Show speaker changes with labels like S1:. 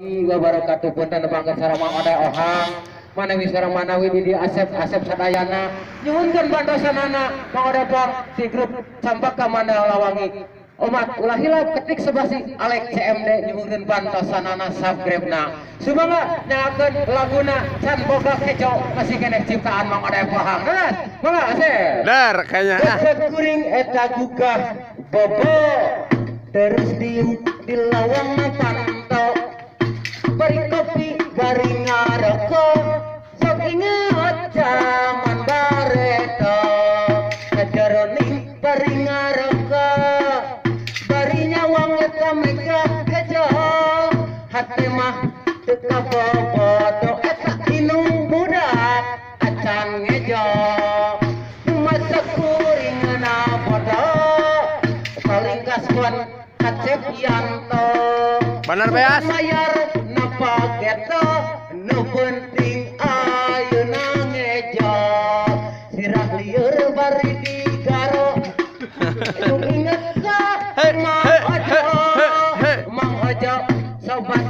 S1: wabarakatuh punten bangga sareng ada ohang manawi sareng manawi di asep sadayana nyuhunkeun bantosanana mangodepong si grup Campaka Mandalawangi umat ulah hilap ketik sebasi Alek CMD nyuhunkeun bantosanana subscribe-na sumangga nyakeun laguna can boga keco masih keneh ciptaan Mang Odep ohang geus mangga asep
S2: Dar kayaknya
S1: kuring eta gugah bobo terus di lawang pantau bari kopi bari ngarokok sok inget zaman bareto kajaroning bari ngarokok bari nyawang eta mega kejo hati mah teu kabobodo eta inung budak acan ngejo masa kuringna bodo paling kaskon Acep Yanto
S2: bener beas
S1: mayar pageto nu penting ayeuna ngejo sirah lieur bari digaro nu inget ka Mang Ojo sobat